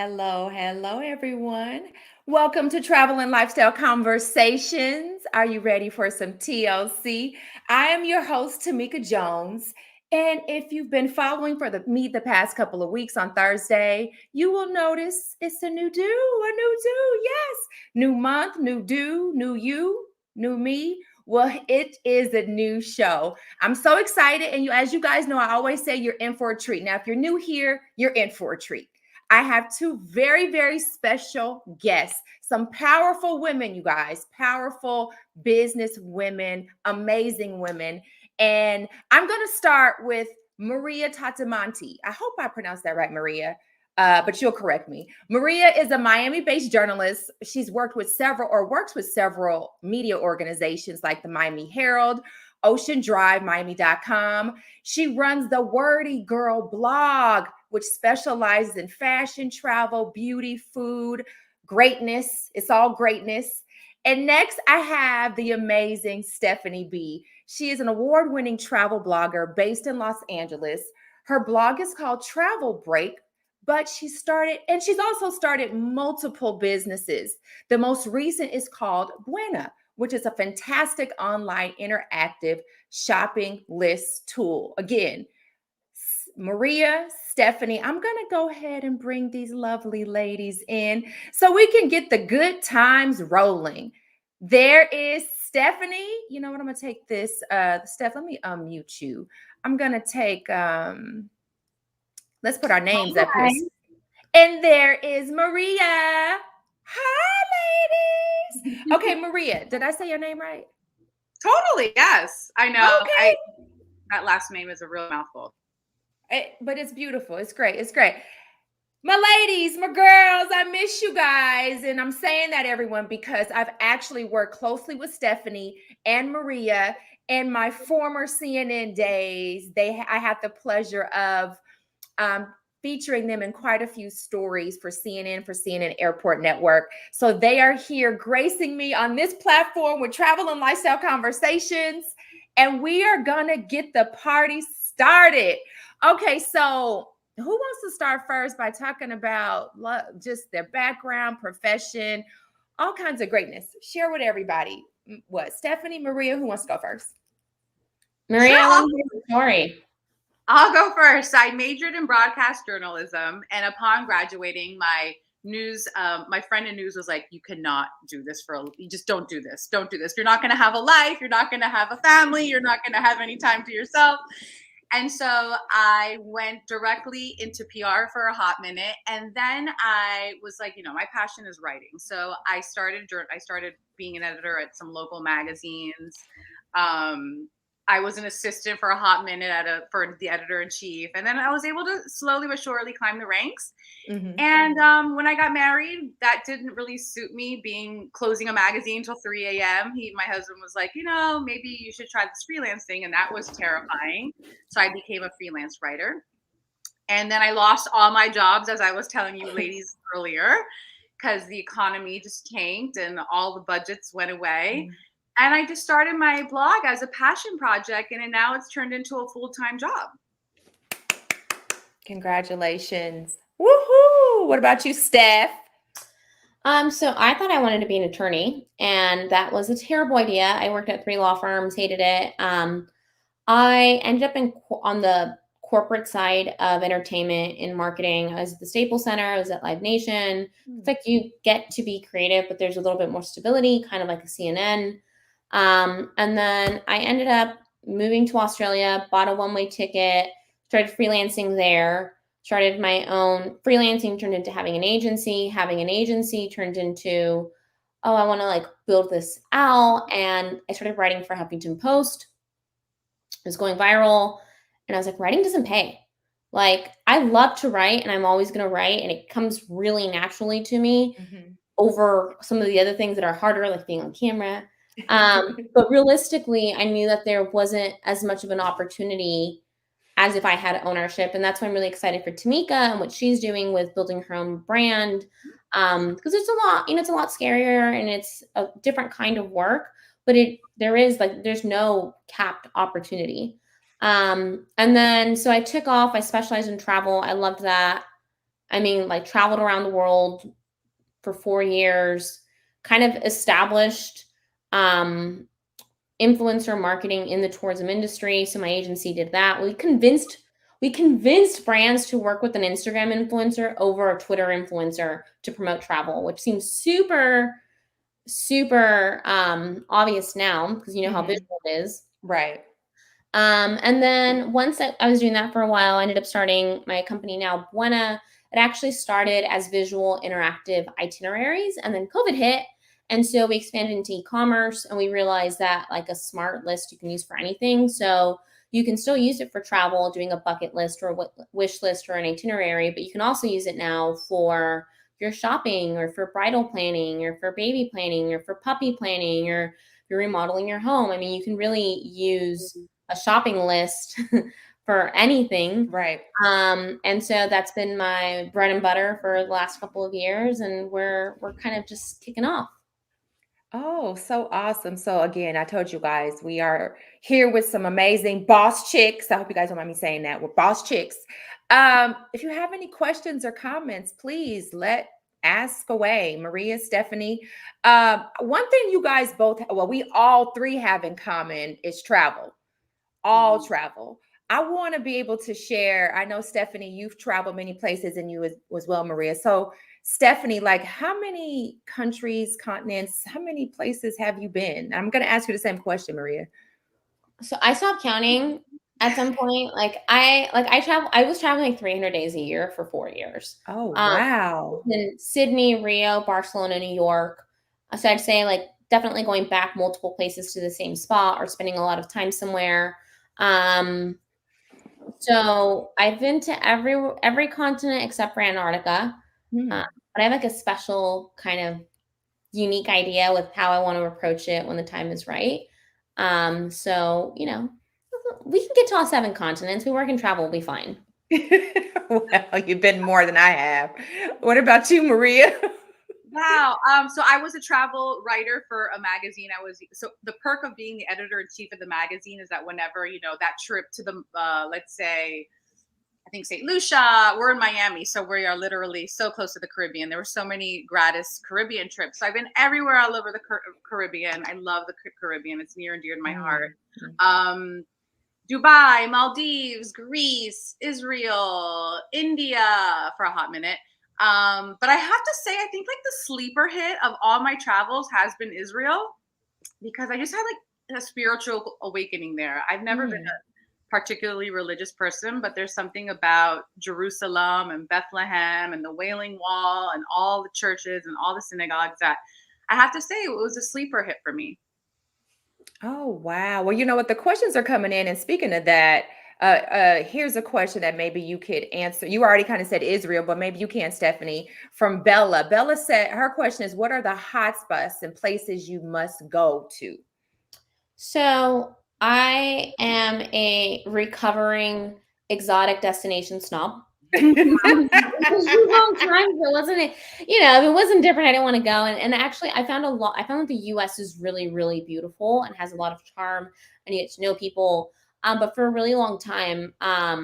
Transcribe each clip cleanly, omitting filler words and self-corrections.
Hello, everyone. Welcome to Travel and Lifestyle Conversations. Are you ready for some TLC? I am your host, Tamika Jones. And if you've been following me the past couple of weeks on Thursday, you will notice it's a new do, yes. New month, new do, new you, new me. Well, it is a new show. I'm so excited. And as you guys know, I always say you're in for a treat. Now, if you're new here, you're in for a treat. I have two very special guests, some powerful women, you guys, powerful business women, amazing women. And I'm going to start with Maria Tettamanti. I hope I pronounced that right, Maria. But you'll correct me. Maria is a Miami-based journalist. She's worked with works with several media organizations like the Miami Herald, Ocean Drive, Miami.com. She runs the Wordy Girl blog, which specializes in fashion, travel, beauty, food, greatness. It's all greatness. And next, I have the amazing Stephanie B. She is an award-winning travel blogger based in Los Angeles. Her blog is called TravelBreak, but she's also started multiple businesses. The most recent is called BUENA, which is a fantastic online interactive shopping list tool. Again, Maria, Stephanie, I'm going to go ahead and bring these lovely ladies in so we can get the good times rolling. There is Stephanie. You know what? I'm going to take this. Steph, let me unmute you. I'm going to take, let's put our names up here. And there is Maria. Hi, ladies. Okay, Maria, did I say your name right? Totally, yes. I know. Okay. That last name is a real mouthful. But it's beautiful. It's great. It's great. My ladies, my girls, I miss you guys. And I'm saying that, everyone, because I've actually worked closely with Stephanie and Maria in my former CNN days. I had the pleasure of featuring them in quite a few stories for CNN Airport Network. So they are here gracing me on this platform with Travel and Lifestyle Conversations. And we are going to get the party started. Okay, so who wants to start first by talking about just their background, profession, all kinds of greatness? Share with everybody. What, Stephanie, Maria, who wants to go first? Maria, sure, story. I'll go first. I majored in broadcast journalism, and upon graduating, my friend in news was like, "You cannot do this you just don't do this. Don't do this. You're not going to have a life. You're not going to have a family. You're not going to have any time to yourself." And so I went directly into PR for a hot minute. And then I was like, my passion is writing. So I started being an editor at some local magazines. I was an assistant for a hot minute for the editor-in-chief. And then I was able to slowly but surely climb the ranks. Mm-hmm. And when I got married, that didn't really suit me, closing a magazine till 3 a.m. My husband was like, maybe you should try this freelance thing. And that was terrifying. So I became a freelance writer. And then I lost all my jobs, as I was telling you ladies earlier, because the economy just tanked and all the budgets went away. Mm-hmm. And I just started my blog as a passion project, and now it's turned into a full-time job. Congratulations. Woohoo! What about you, Steph? So I thought I wanted to be an attorney, and that was a terrible idea. I worked at 3 law firms, hated it. I ended up on the corporate side of entertainment and marketing. I was at the Staples Center. I was at Live Nation. It's like you get to be creative, but there's a little bit more stability, kind of like a CNN. And then I ended up moving to Australia, bought a one-way ticket, started freelancing there, started my own freelancing, turned into having an agency turned into, I want to build this out. And I started writing for Huffington Post. It was going viral. And I was like, writing doesn't pay. I love to write, and I'm always going to write, and it comes really naturally to me over some of the other things that are harder, like being on camera. But realistically, I knew that there wasn't as much of an opportunity as if I had ownership. And that's why I'm really excited for Tamika and what she's doing with building her own brand. Because it's a lot scarier, and it's a different kind of work, but there's no capped opportunity. And then, so I took off, I specialized in travel. I loved that. I mean, like traveled around the world for 4 years, kind of established influencer marketing in the tourism industry. So my agency did that. We convinced brands to work with an Instagram influencer over a Twitter influencer to promote travel, which seems super, super obvious now because you know how visual it is. Right. And then once I was doing that for a while, I ended up starting my company now, Buena. It actually started as visual interactive itineraries, and then COVID hit. And so we expanded into e-commerce, and we realized that like a smart list you can use for anything. So you can still use it for travel, doing a bucket list or a wish list or an itinerary, but you can also use it now for your shopping or for bridal planning or for baby planning or for puppy planning or if you're remodeling your home. I mean, you can really use a shopping list for anything. Right. And so that's been my bread and butter for the last couple of years, and we're kind of just kicking off. Oh, so awesome. So again, I told you guys we are here with some amazing boss chicks. I hope you guys don't mind me saying that. We're boss chicks. If you have any questions or comments, please ask away. Maria, Stephanie. One thing you guys both, well, we all three have in common is travel. All travel. I want to be able to share. I know, Stephanie, you've traveled many places and you as well, Maria. So Stephanie, like how many countries, continents, how many places have you been? I'm going to ask you the same question, Maria. So I stopped counting at some point. I was traveling like 300 days a year for 4 years. Oh, wow. In Sydney, Rio, Barcelona, New York. So I'd say like definitely going back multiple places to the same spot or spending a lot of time somewhere. So I've been to every continent except for Antarctica. Hmm. But I have like a special kind of unique idea with how I want to approach it when the time is right. So you know, we can get to all 7 continents. We work and travel, we'll be fine. Well, you've been more than I have. What about you, Maria? Wow. So I was a travel writer for a magazine. So the perk of being the editor in chief of the magazine is that whenever, that trip to the, let's say, I think St. Lucia, we're in Miami. So we are literally so close to the Caribbean. There were so many gratis Caribbean trips. So I've been everywhere all over the Caribbean. I love the Caribbean. It's near and dear to my heart. Dubai, Maldives, Greece, Israel, India for a hot minute. But I have to say, I think like the sleeper hit of all my travels has been Israel because I just had like a spiritual awakening there. I've never been a particularly religious person, but there's something about Jerusalem and Bethlehem and the Wailing Wall and all the churches and all the synagogues that I have to say it was a sleeper hit for me. Oh, wow. Well, you know what? The questions are coming in. And speaking of that, here's a question that maybe you could answer. You already kind of said Israel, but maybe you can, Stephanie. From Bella. Bella said her question is, what are the hot spots and places you must go to? So I am a recovering exotic destination snob. It was a long time ago, wasn't it? You know, if it wasn't different, I didn't want to go. And actually, I found that the U.S. is really, really beautiful and has a lot of charm, and you get to know people. But for a really long time, I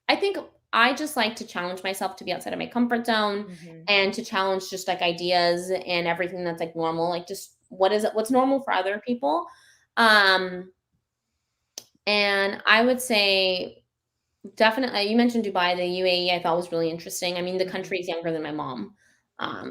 think I just like to challenge myself to be outside of my comfort zone and to challenge just like ideas and everything that's like normal, like just what's normal for other people. And I would say definitely, you mentioned Dubai, the UAE, I thought was really interesting. I mean, the country is younger than my mom.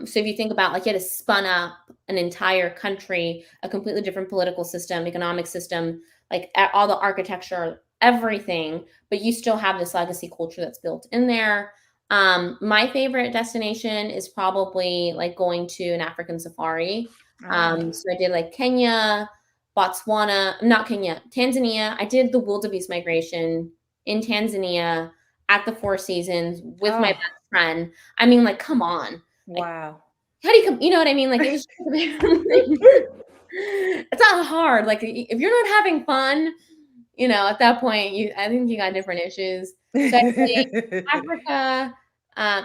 So if you think about like you had to spun up an entire country, a completely different political system, economic system, like all the architecture, everything, but you still have this legacy culture that's built in there. My favorite destination is probably like going to an African safari. So I did like Kenya, Botswana, not Kenya, Tanzania. I did the wildebeest migration in Tanzania at the Four Seasons with my best friend. I mean, like, come on. Like, Wow. how do you come? You know what I mean? Like, it was it's not hard. Like, if you're not having fun, you know, at that point, I think you got different issues. So I'd say Africa,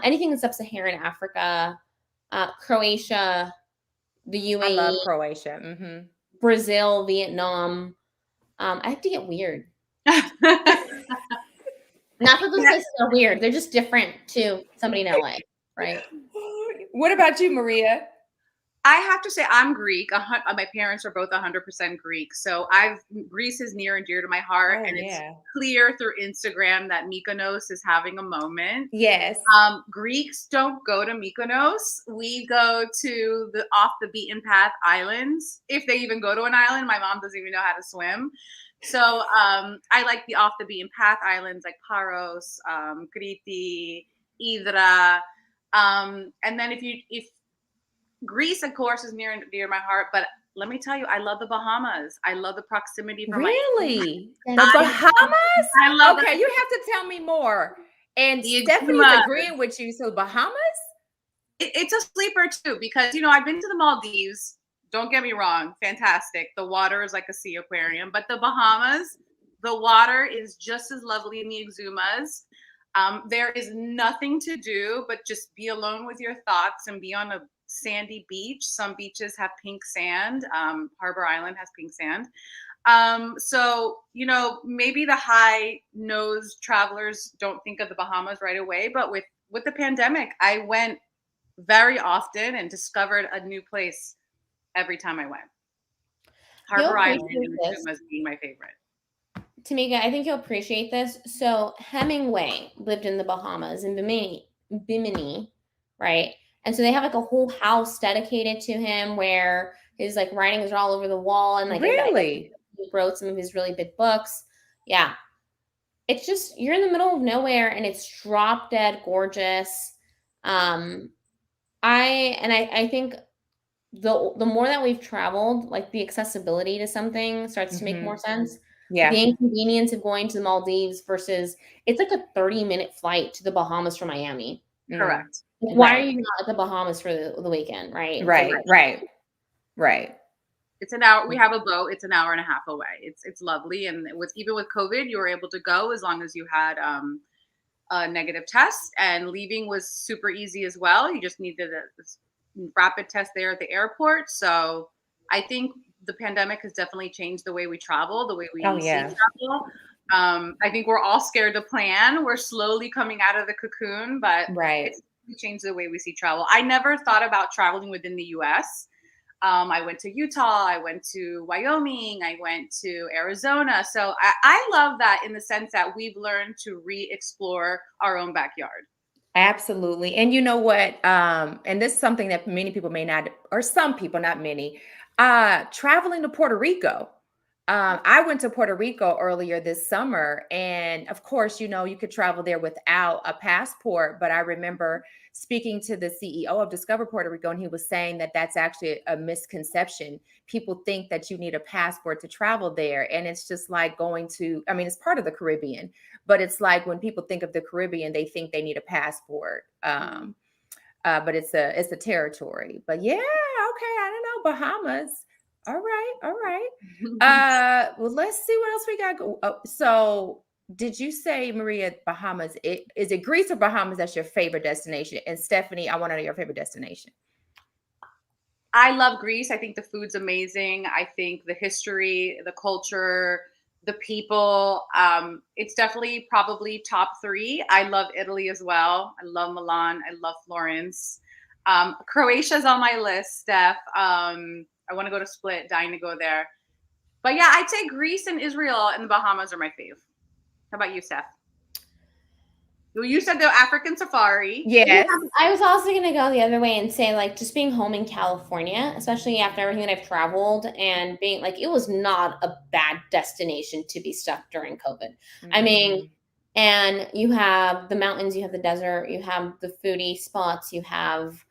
anything in sub-Saharan Africa, Croatia, the UAE, I love Croatia. Brazil, Vietnam. I have to get weird. Not that those places are weird. They're just different to somebody in LA, right? What about you, Maria? I have to say I'm Greek. My parents are both 100% Greek. So Greece is near and dear to my heart. Oh, And it's yeah. clear through Instagram that Mykonos is having a moment. Yes. Greeks don't go to Mykonos. We go to the off the beaten path islands. If they even go to an island, my mom doesn't even know how to swim. So I like the off the beaten path islands like Paros, Kriti, Hydra. And then if Greece, of course, is near and dear to my heart, but let me tell you, I love the Bahamas. I love the proximity from Really? Yeah. The Bahamas? I love Okay, you have to tell me more. And the Stephanie's Exuma. agreeing with you. So Bahamas? It's a sleeper too, because I've been to the Maldives. Don't get me wrong, fantastic. The water is like a sea aquarium, but the Bahamas, the water is just as lovely in the Exumas. There is nothing to do but just be alone with your thoughts and be on a sandy beach. Some beaches have pink sand. Harbor Island has pink sand. So, maybe the high nosed travelers don't think of the Bahamas right away, but with the pandemic, I went very often and discovered a new place every time I went. You'll Harbor Island appreciate and this. Exumas being my favorite. Tamika, I think you'll appreciate this. So Hemingway lived in the Bahamas in Bimini, right? And so they have like a whole house dedicated to him where his like writings are all over the wall, and like Really? he wrote some of his really big books. Yeah. It's just you're in the middle of nowhere and it's drop dead gorgeous. Um I think the more that we've traveled, like the accessibility to something starts to make more sense. Like Yeah. the inconvenience of going to the Maldives versus it's like a 30-minute flight to the Bahamas from Miami. Mm. Correct. Like, why are Right. you not at the Bahamas for the weekend, right? It's Right. like, Right. It's an hour. We have a boat. It's an hour and a half away. It's lovely, and even with COVID, you were able to go as long as you had a negative test, and leaving was super easy as well. You just needed a rapid test there at the airport. So I think the pandemic has definitely changed the way we travel, the way we Oh, see yeah. travel. I think we're all scared to plan. We're slowly coming out of the cocoon, but Right. it's changed the way we see travel. I never thought about traveling within the US. I went to Utah, I went to Wyoming, I went to Arizona. So I love that in the sense that we've learned to re-explore our own backyard. Absolutely. And you know what? And this is something that many people may not, or some people, not many, traveling to Puerto Rico. I went to Puerto Rico earlier this summer, and of course, you could travel there without a passport. But I remember speaking to the CEO of Discover Puerto Rico, and he was saying that that's actually a misconception. People think that you need a passport to travel there, and it's just like going to, I mean, it's part of the Caribbean, but it's like when people think of the Caribbean, they think they need a passport. But it's a territory. But yeah, okay, I don't know, Bahamas. All right, all right. Well, let's see what else we got. So, did you say, Maria, Bahamas? Is it Greece or Bahamas that's your favorite destination? And Stephanie, I want to know your favorite destination. I love Greece. I think the food's amazing. I think the history, the culture, the people, it's definitely probably top three. I love Italy as well. I love Milan. I love Florence. Croatia's on my list, Steph. I want to go to Split, dying to go there. But yeah, I'd say Greece and Israel and the Bahamas are my fave. How about you, Steph? Well, you said the African safari. Yes. I was also going to go the other way and say, like, just being home in California, especially after everything that I've traveled and being like, it was not a bad destination to be stuck during COVID. I mean, and you have the mountains, you have the desert, you have the foodie spots, you have,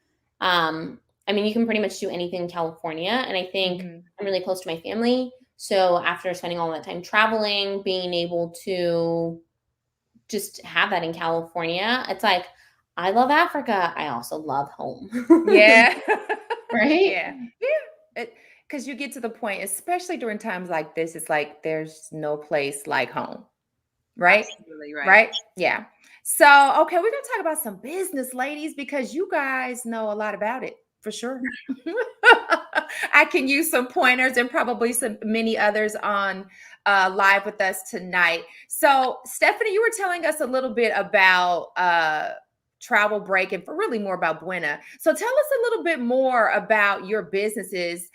I mean, you can pretty much do anything in California. And I think I'm really close to my family. So after spending all that time traveling, being able to just have that in California, it's like, I love Africa. I also love home. Yeah. Right? Yeah. Because you get to the point, especially during times like this, it's like there's no place like home. Right? Absolutely right. Right? Yeah. So, okay, we're going to talk about some business, ladies, because you guys know a lot about it. For sure. I can use some pointers and probably some many others on live with us tonight. So, Stephanie, you were telling us a little bit about TravelBreak and for really more about Buena. So, tell us a little bit more about your businesses.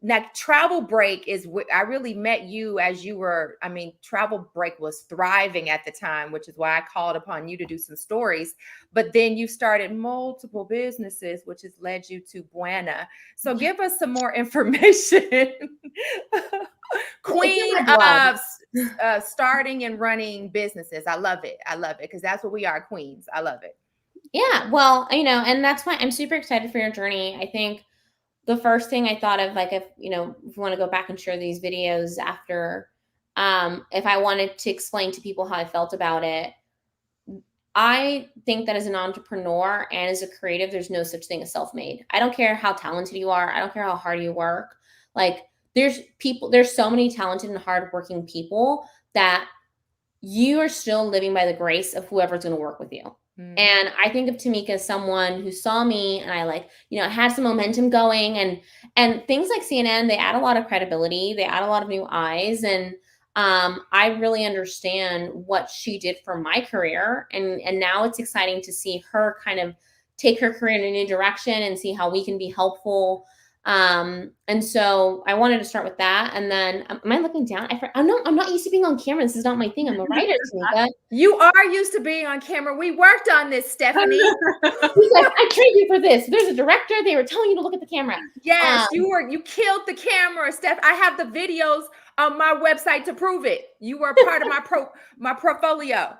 Now, TravelBreak is I really met you as you were, I mean, TravelBreak was thriving at the time, which is why I called upon you to do some stories. But then you started multiple businesses, which has led you to Buena. So give us some more information. Queen of starting and running businesses. I love it. I love it because that's what we are, queens. I love it. Yeah, well, and that's why I'm super excited for your journey. I think the first thing I thought of, like, if you want to go back and share these videos after, if I wanted to explain to people how I felt about it, I think that as an entrepreneur and as a creative, there's no such thing as self-made. I don't care how talented you are. I don't care how hard you work. Like, there's so many talented and hardworking people that you are still living by the grace of whoever's going to work with you. And I think of Tamika as someone who saw me and I had some momentum going, and things like CNN, they add a lot of credibility. They add a lot of new eyes. And I really understand what she did for my career. And now it's exciting to see her kind of take her career in a new direction and see how we can be helpful. And so I wanted to start with that. And then, am I looking down? I'm not used to being on camera. This is not my thing. I'm a writer, Tamika. You are used to being on camera. We worked on this, Stephanie. He's like, I trained you for this. There's a director. They were telling you to look at the camera. Yes, you killed the camera, Steph. I have the videos on my website to prove it. You were part of my portfolio.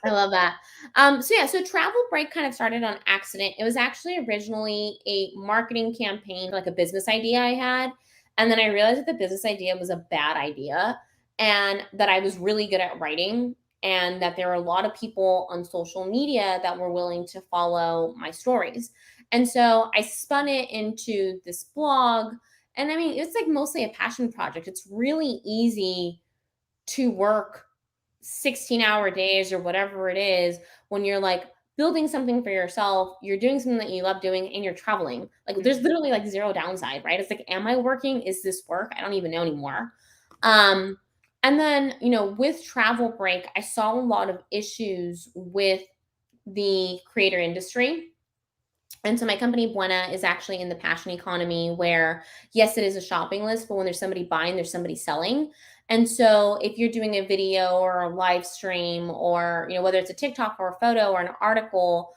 I love that. So TravelBreak kind of started on accident. It was actually originally a marketing campaign, like a business idea I had. And then I realized that the business idea was a bad idea and that I was really good at writing and that there were a lot of people on social media that were willing to follow my stories. And so I spun it into this blog. And I mean, it's like mostly a passion project. It's really easy to work 16-hour days or whatever it is when you're like building something for yourself, you're doing something that you love doing, and you're traveling. Like, there's literally like zero downside, right? It's like, am I working? Is this work? I don't even know anymore. And then, with TravelBreak, I saw a lot of issues with the creator industry. And so my company Buena is actually in the passion economy where, yes, it is a shopping list, but when there's somebody buying, there's somebody selling. And so if you're doing a video or a live stream or, whether it's a TikTok or a photo or an article,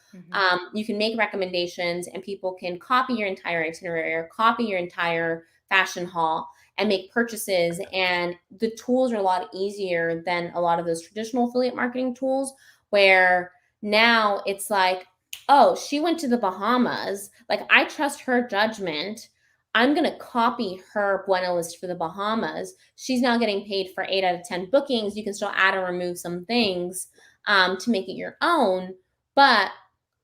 you can make recommendations and people can copy your entire itinerary or copy your entire fashion haul and make purchases. And the tools are a lot easier than a lot of those traditional affiliate marketing tools where now it's like, oh, she went to the Bahamas. Like, I trust her judgment. I'm going to copy her Buena list for the Bahamas. She's now getting paid for 8 out of 10 bookings. You can still add or remove some things to make it your own, but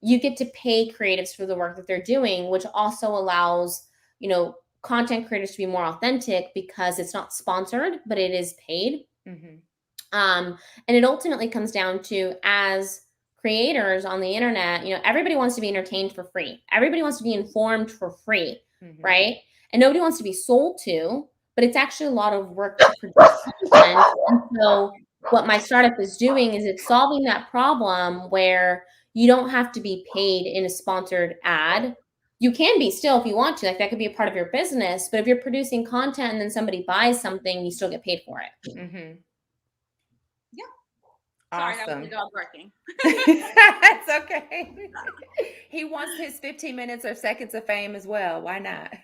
you get to pay creatives for the work that they're doing, which also allows, content creators to be more authentic because it's not sponsored, but it is paid. And it ultimately comes down to, as creators on the internet, everybody wants to be entertained for free. Everybody wants to be informed for free. Right? And nobody wants to be sold to, but it's actually a lot of work to produce content. And so what my startup is doing is it's solving that problem where you don't have to be paid in a sponsored ad. You can be still if you want to, like that could be a part of your business, but if you're producing content and then somebody buys something, you still get paid for it. Yeah. Awesome. Sorry, that was the dog barking. That's okay. He wants his 15 minutes or seconds of fame as well. Why not?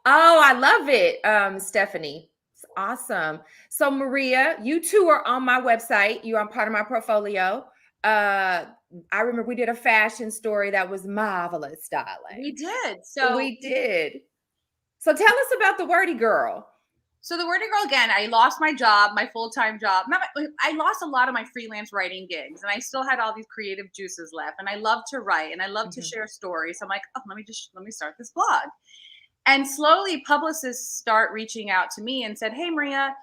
Oh, I love it, Stephanie. It's awesome. So, Maria, you two are on my website. You're on part of my portfolio. I remember we did a fashion story that was marvelous, darling. We did. We did. So tell us about the Wordy Girl. So the Wordy Girl, again, I lost my job, my full-time job. I lost a lot of my freelance writing gigs, and I still had all these creative juices left. And I love to write, and I love to share stories. So I'm like, oh, let me start this blog. And slowly, publicists start reaching out to me and said, hey, Maria,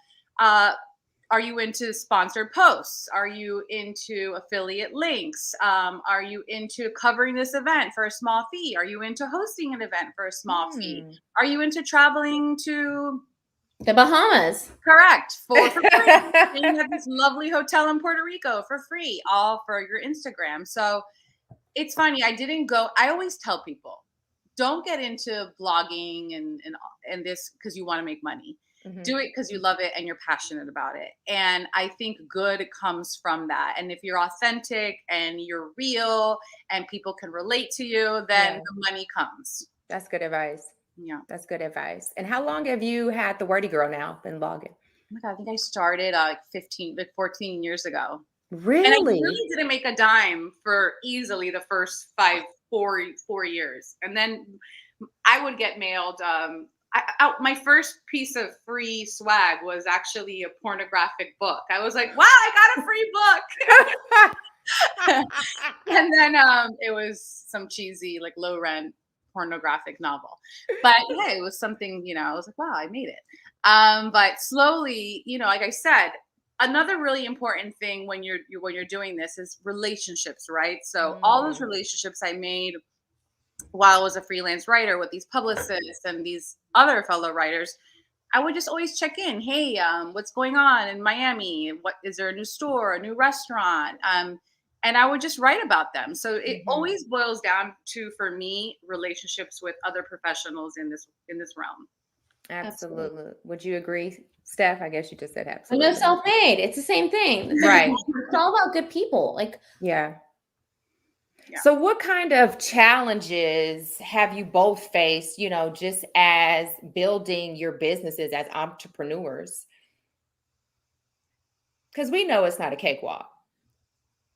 are you into sponsored posts? Are you into affiliate links? Are you into covering this event for a small fee? Are you into hosting an event for a small fee? Are you into traveling to The Bahamas? Correct, for free. Staying at this lovely hotel in Puerto Rico for free, all for your Instagram. So it's funny. I always tell people, don't get into blogging and this because you want to make money. Do it because you love it and you're passionate about it. And I think good comes from that. And if you're authentic and you're real and people can relate to you, then the money comes. That's good advice. Yeah. That's good advice. And how long have you had the Wordy Girl now, been blogging? Oh my God, I think I started 14 years ago. Really? And I really didn't make a dime for easily the first 4 years. And then I would get mailed. My first piece of free swag was actually a pornographic book. I was like, wow, I got a free book. And then it was some cheesy, like low rent pornographic novel. But yeah, it was something, I was like, wow, I made it. But slowly, like I said, another really important thing when you're doing this is relationships, right? So all those relationships I made while I was a freelance writer with these publicists and these other fellow writers, I would just always check in. Hey, what's going on in Miami? What is there a new store, a new restaurant? And I would just write about them. So it always boils down to, for me, relationships with other professionals in this realm. Absolutely. Would you agree, Steph? I guess you just said absolutely. No, self-made. It's the same thing. Right. It's all about good people. Yeah. So what kind of challenges have you both faced, just as building your businesses as entrepreneurs? Because we know it's not a cakewalk.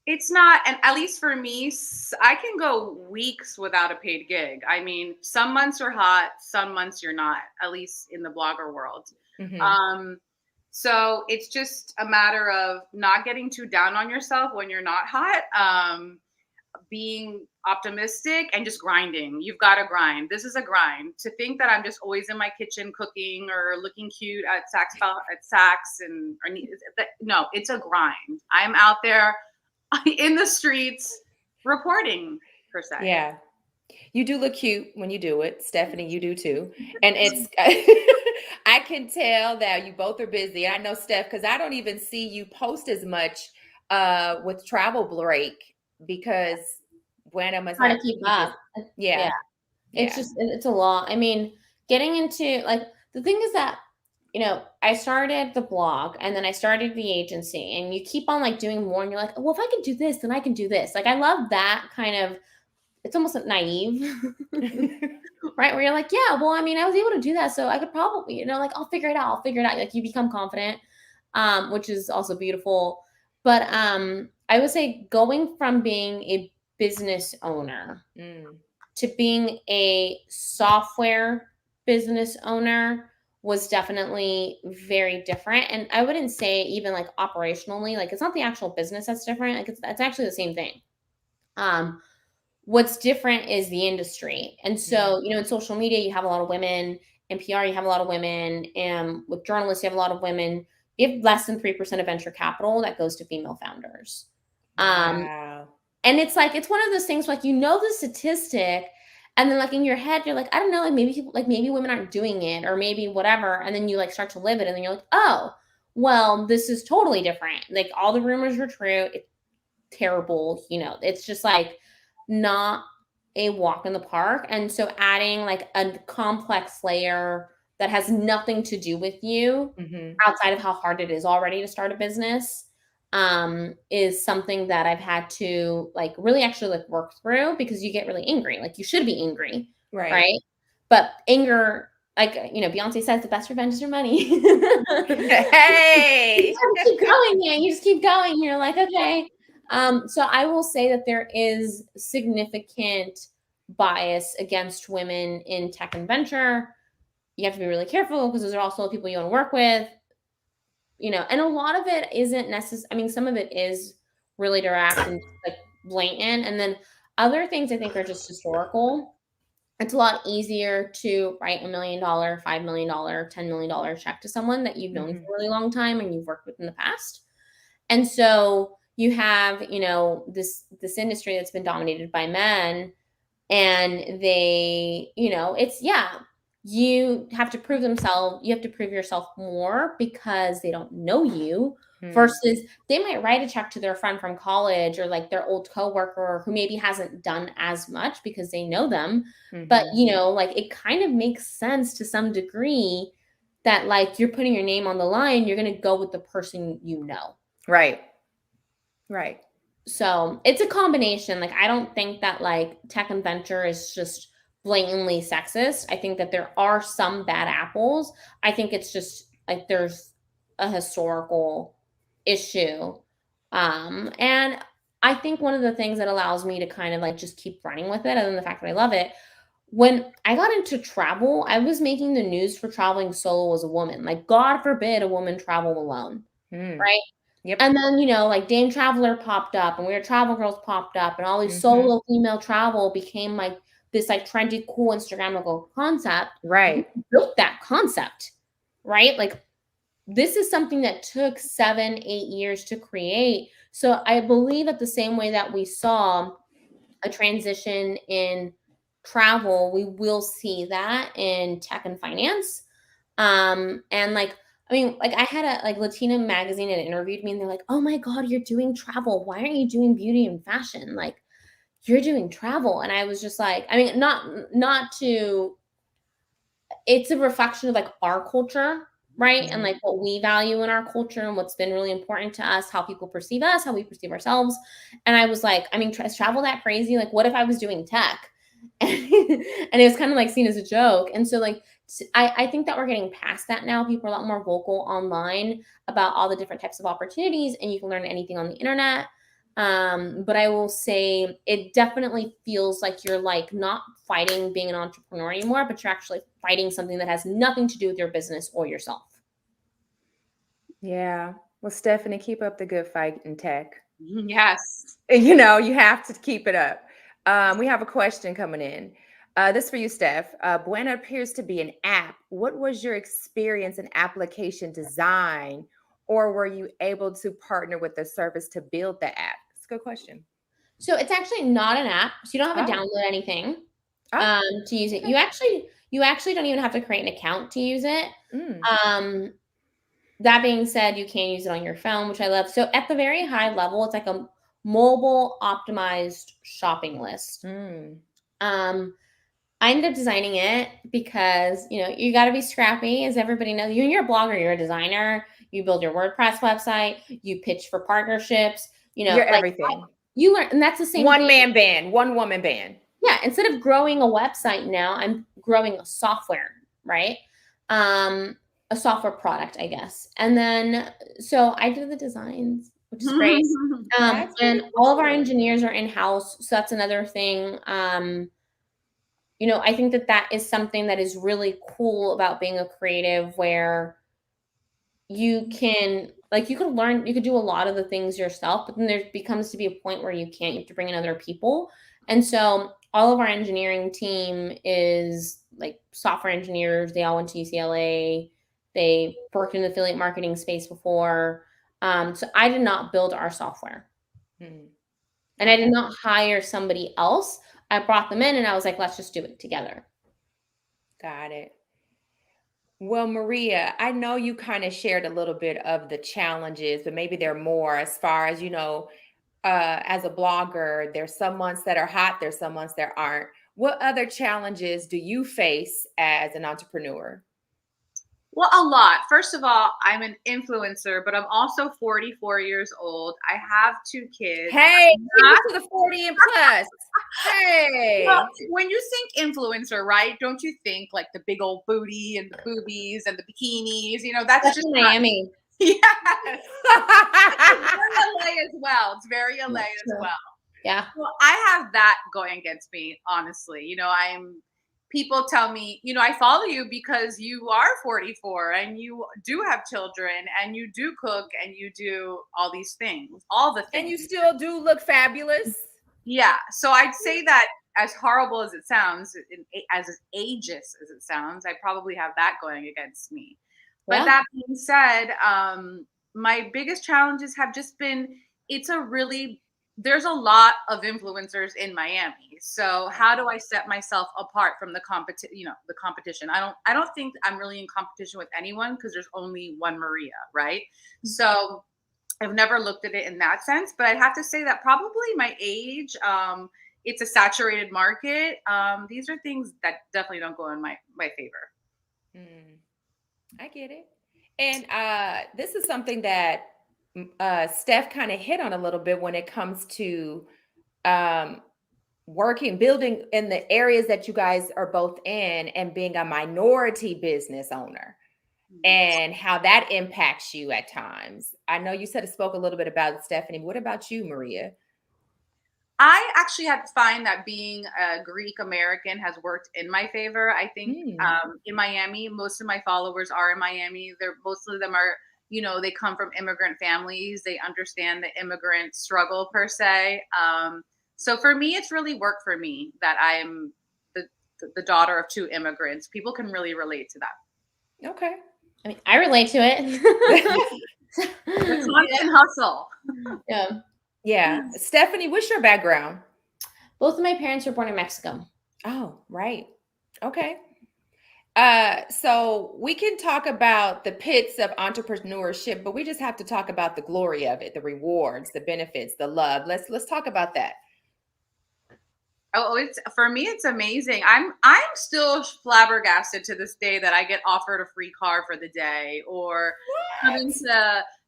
It's not, and at least for me, I can go weeks without a paid gig. I mean, some months are hot, some months you're not, at least in the blogger world. So it's just a matter of not getting too down on yourself when you're not hot, being optimistic and just grinding. You've got to grind. This is a grind. To think that I'm just always in my kitchen cooking or looking cute at Saks no, it's a grind. I'm out there in the streets reporting, per se. Yeah. You do look cute when you do it. Stephanie, you do too. And it's, I can tell that you both are busy. I know, Steph, because I don't even see you post as much with TravelBreak because BUENA must trying to keep up. Yeah. It's just, it's a lot. I mean, getting into the thing is that, I started the blog and then I started the agency, and you keep on doing more, and you're like, well, if I can do this, then I can do this. I love that kind of, it's almost naive, right? Where you're like, yeah, well, I mean, I was able to do that, so I could probably, I'll figure it out. You become confident, which is also beautiful. But I would say going from being a business owner to being a software business owner was definitely very different. And I wouldn't say even operationally, it's not the actual business that's different. It's actually the same thing. What's different is the industry. And so, in social media, you have a lot of women. In PR, you have a lot of women. And with journalists, you have a lot of women. You have less than 3% of venture capital that goes to female founders. Wow. And it's it's one of those things the statistic, and then in your head, you're I don't know, maybe women aren't doing it, or maybe whatever. And then you start to live it, and then you're oh, well, this is totally different. All the rumors are true. It's terrible. It's just not a walk in the park. And so adding a complex layer that has nothing to do with you outside of how hard it is already to start a business is something that I've had to really actually work through, because you get really angry. You should be angry, right? But anger, Beyonce says, the best revenge is your money. Hey, you just keep going, man. You just keep going. You're okay. So I will say that there is significant bias against women in tech and venture. You have to be really careful, because those are also people you want to work with. And a lot of it isn't necessary. I mean, some of it is really direct and blatant. And then other things I think are just historical. It's a lot easier to write $1 million, $5 million, $10 million check to someone that you've known for a really long time and you've worked with in the past. And so you have, this industry that's been dominated by men, and they, you have to prove yourself more because they don't know you, versus they might write a check to their friend from college or like their old coworker who maybe hasn't done as much because they know them. But, like it kind of makes sense to some degree that like you're putting your name on the line, you're going to go with the person you know. Right. So it's a combination. Like, I don't think that like tech and venture is just blatantly sexist. I think that there are some bad apples. I think it's just like there's a historical issue. And I think one of the things that allows me to kind of like just keep running with it, other than the fact that I love it, when I got into travel, I was making the news for traveling solo as a woman. Like, God forbid a woman travel alone, right? Yep. And then, like Dame Traveler popped up and Weird Travel Girls popped up and all these solo female travel became like this like trendy, cool Instagrammable concept. Right. We built that concept, right? Like, this is something that took 7-8 years to create. So I believe that the same way that we saw a transition in travel, we will see that in tech and finance. And like, I mean, like I had a Latina magazine that interviewed me and they're like, oh my God, you're doing travel. Why aren't you doing beauty and fashion? Like, you're doing travel. And I was just like, I mean, not to, it's a reflection of like our culture, right? And like what we value in our culture and what's been really important to us, how people perceive us, how we perceive ourselves. And I was like, I mean, is travel that crazy? Like, what if I was doing tech? And it was kind of like seen as a joke. And so like, I think that we're getting past that now. People are a lot more vocal online about all the different types of opportunities, and you can learn anything on the internet. But I will say it definitely feels like you're like not fighting being an entrepreneur anymore, but you're actually fighting something that has nothing to do with your business or yourself. Yeah. Well, Stephanie, keep up the good fight in tech. Yes. You have to keep it up. We have a question coming in. This for you, Steph. BUENA appears to be an app. What was your experience in application design, or were you able to partner with the service to build the app? That's a good question. So it's actually not an app. So you don't have to download anything to use it. Okay. You actually don't even have to create an account to use it. That being said, you can use it on your phone, which I love. So at the very high level, it's like a mobile optimized shopping list. I ended up designing it because, you got to be scrappy, as everybody knows. You're a blogger, you're a designer, you build your WordPress website, you pitch for partnerships, you're like, everything. You learn, and that's the same one-man band, one-woman band. Yeah, instead of growing a website now, I'm growing a software, right? A software product, I guess. And then, so I do the designs, which is great. And all of our engineers are in-house. So that's another thing. I think that is something that is really cool about being a creative, where you can learn, you could do a lot of the things yourself, but then there becomes to be a point where you have to bring in other people. And so all of our engineering team is like software engineers. They all went to UCLA. They worked in the affiliate marketing space before. So I did not build our software. And I did not hire somebody else. I brought them in and I was like, let's just do it together. Got it. Well, Maria, I know you kind of shared a little bit of the challenges, but maybe there are more as far as, as a blogger, there's some months that are hot, there's some months that aren't. What other challenges do you face as an entrepreneur? Well, a lot. First of all, I'm an influencer, but I'm also 44 years old. I have 2 kids. Hey, to the 40 and plus. Hey. Well, when you think influencer, right? Don't you think like the big old booty and the boobies and the bikinis? That's just Miami. Yes. It's very LA as well. It's very LA as well. Yeah. Well, I have that going against me, honestly. People tell me, I follow you because you are 44 and you do have children and you do cook and you do all these things, all the things. And you still do look fabulous. Yeah. So I'd say that as horrible as it sounds, as ageist as it sounds, I probably have that going against me. But Yeah. that being said, my biggest challenges have just been, there's a lot of influencers in Miami. So how do I set myself apart from the competition? I don't think I'm really in competition with anyone because there's only one Maria, right? So I've never looked at it in that sense, but I'd have to say that probably my age, it's a saturated market. These are things that definitely don't go in my favor. Mm, I get it. And this is something that Steph kind of hit on a little bit when it comes to um, building in the areas that you guys are both in and being a minority business owner and how that impacts you at times. I know you said it spoke a little bit about it, Stephanie. What about you, Maria? I actually have to find that being a Greek American has worked in my favor. I think in Miami, most of my followers are in Miami. Most of them are, they come from immigrant families. They understand the immigrant struggle per se. So for me, it's really worked for me that I'm the daughter of two immigrants. People can really relate to that. Okay. I mean, I relate to it. The constant hustle. Yeah. Yeah. Stephanie, what's your background? Both of my parents were born in Mexico. Oh, right. Okay. So we can talk about the pits of entrepreneurship, but we just have to talk about the glory of it, the rewards, the benefits, the love. Let's talk about that. Oh, for me, it's amazing. I'm still flabbergasted to this day that I get offered a free car for the day, or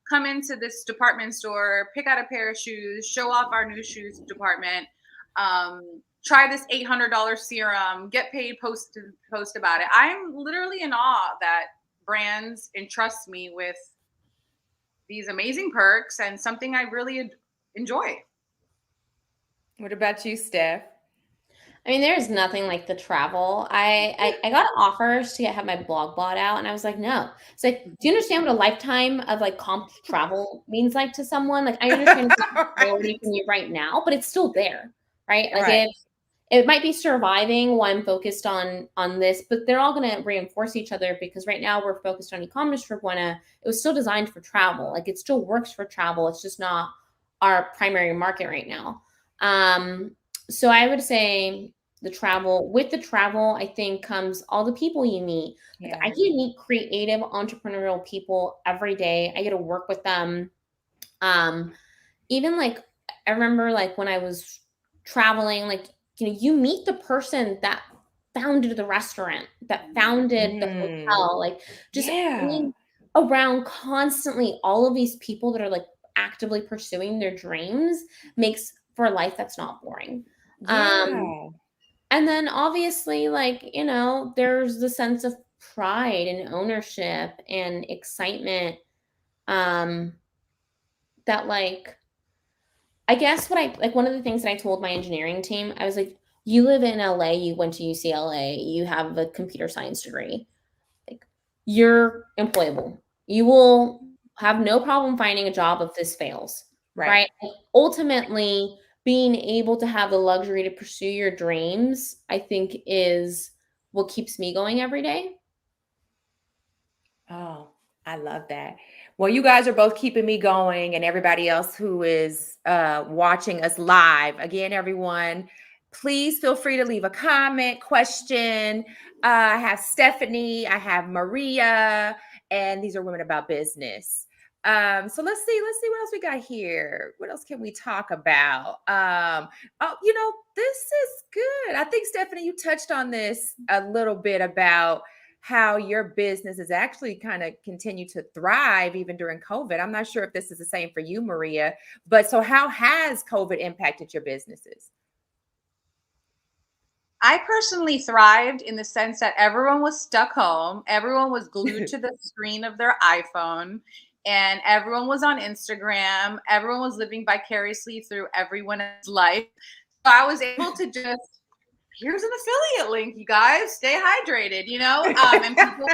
come into this department store, pick out a pair of shoes, show off our new shoes department, try this $800 serum, get paid, post about it. I'm literally in awe that brands entrust me with these amazing perks and something I really enjoy. What about you, Steph? I mean, there's nothing like the travel. I got offers to have my blog bought out, and I was like, no. It's like, do you understand what a lifetime of like comp travel means like to someone? Like, I understand it's not a priority for you right now, but it's still there, right? Like, it might be surviving while I'm focused on this, but they're all going to reinforce each other because right now we're focused on e-commerce for BUENA. It was still designed for travel. Like, it still works for travel. It's just not our primary market right now. So I would say with the travel, I think comes all the people you meet. Like, I get to meet creative, entrepreneurial people every day. I get to work with them. Even like, I remember like when I was traveling, like, you meet the person that founded the restaurant, that founded the hotel, like just being around constantly all of these people that are like actively pursuing their dreams makes for a life that's not boring. And then obviously, like, there's the sense of pride and ownership and excitement that, like, I guess one of the things that I told my engineering team, I was like, you live in LA, you went to UCLA, you have a computer science degree, like, you're employable. You will have no problem finding a job if this fails, right? Like, ultimately, being able to have the luxury to pursue your dreams, I think, is what keeps me going every day. Oh, I love that. Well, you guys are both keeping me going, and everybody else who is watching us live. Again, everyone, please feel free to leave a comment, question. I have Stephanie, I have Maria, and these are Women About Business. So let's see what else we got here. What else can we talk about? This is good. I think, Stephanie, you touched on this a little bit about how your business has actually kind of continued to thrive even during COVID. I'm not sure if this is the same for you, Maria, but so how has COVID impacted your businesses? I personally thrived in the sense that everyone was stuck home. Everyone was glued to the screen of their iPhone, and everyone was on Instagram. Everyone was living vicariously through everyone's life. So I was able to just, here's an affiliate link, you guys, stay hydrated, and people,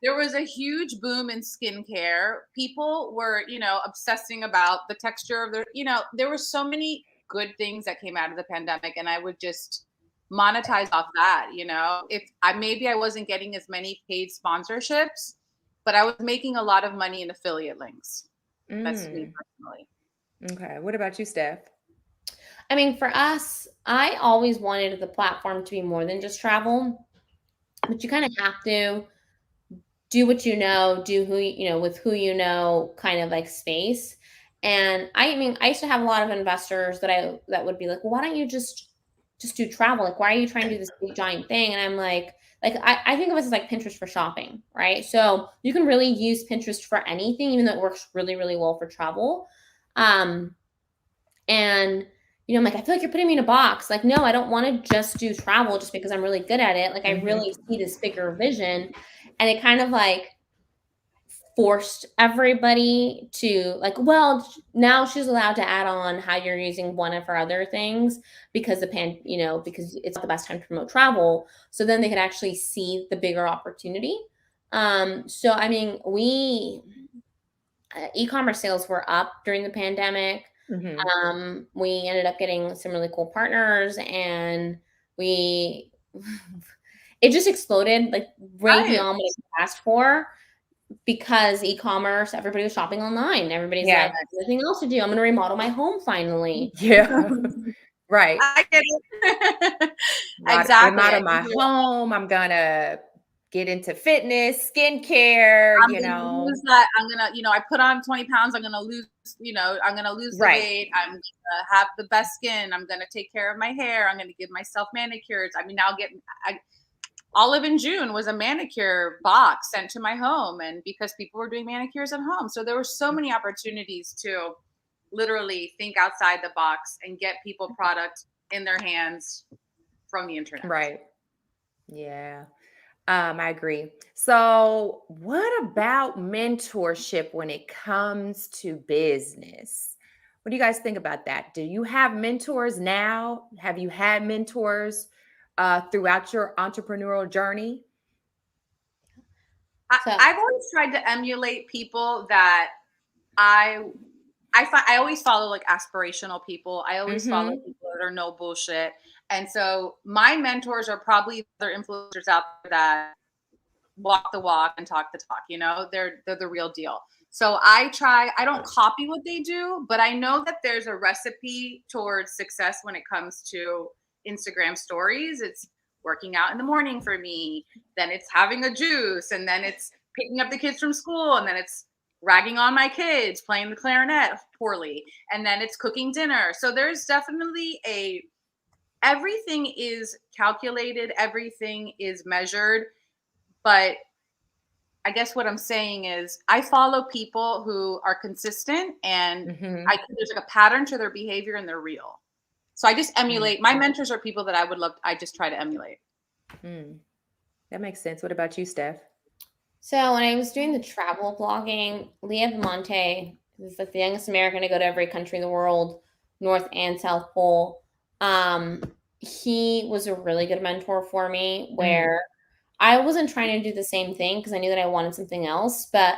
there was a huge boom in skincare. People were, obsessing about the texture of their, there were so many good things that came out of the pandemic, and I would just monetize off that. If maybe I wasn't getting as many paid sponsorships, but I was making a lot of money in affiliate links. That's me personally. Okay. What about you, Steph? I mean, for us, I always wanted the platform to be more than just travel, but you kind of have to do what you know, do who with who you know, kind of like space. And I mean, I used to have a lot of investors that would be like, well, why don't you just do travel? Like, why are you trying to do this big giant thing? And I'm like I think of us as like Pinterest for shopping, right? So you can really use Pinterest for anything, even though it works really, really well for travel. And I'm like, I feel like you're putting me in a box. Like, no, I don't want to just do travel just because I'm really good at it. Like, I really see this bigger vision. And it kind of like forced everybody to like, well, now she's allowed to add on how you're using one of her other things because because it's the best time to promote travel. So then they could actually see the bigger opportunity. So I mean, e-commerce sales were up during the pandemic. We ended up getting some really cool partners, and it just exploded like way beyond what I asked for, because e-commerce, everybody was shopping online. Everybody's like, nothing else to do. I'm going to remodel my home finally. Yeah. Right. I get it. Exactly. I'm out of my home. I'm going to get into fitness, skincare, I'm gonna lose that. I'm gonna, I put on 20 pounds. I'm gonna lose, I'm gonna lose the weight. I'm gonna have the best skin. I'm gonna take care of my hair. I'm gonna give myself manicures. I mean, Olive in June was a manicure box sent to my home, and because people were doing manicures at home. So there were so many opportunities to literally think outside the box and get people product in their hands from the internet. Right. Yeah. I agree. So what about mentorship when it comes to business? What do you guys think about that? Do you have mentors now? Have you had mentors throughout your entrepreneurial journey? I've always tried to emulate people that I always follow, like aspirational people. I always follow people that are no bullshit. And so my mentors are probably other influencers out there that walk the walk and talk the talk. They're the real deal. So I don't copy what they do, but I know that there's a recipe towards success when it comes to Instagram stories. It's working out in the morning for me, then it's having a juice, and then it's picking up the kids from school, and then it's ragging on my kids, playing the clarinet poorly, and then it's cooking dinner. So there's definitely everything is calculated, everything is measured. But I guess what I'm saying is I follow people who are consistent, and there's like a pattern to their behavior, and they're real. So I just emulate. My mentors are people that I just try to emulate. That makes sense. What about you, Steph? So when I was doing the travel blogging, Leah Monte is like the youngest American to go to every country in the world, North and South Pole. He was a really good mentor for me, where I wasn't trying to do the same thing because I knew that I wanted something else. But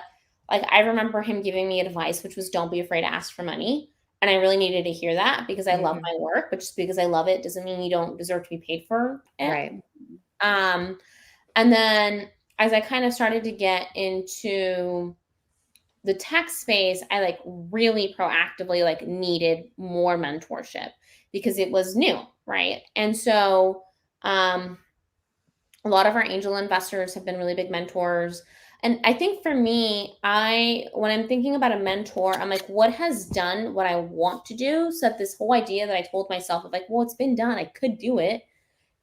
like, I remember him giving me advice, which was, don't be afraid to ask for money. And I really needed to hear that because I love my work, but just because I love it doesn't mean you don't deserve to be paid for it. Right. And then as I kind of started to get into the tech space, I like really proactively like needed more mentorship because it was new. Right. And so, a lot of our angel investors have been really big mentors. And I think for me, when I'm thinking about a mentor, I'm like, what has done what I want to do? So that this whole idea that I told myself of like, well, it's been done, I could do it,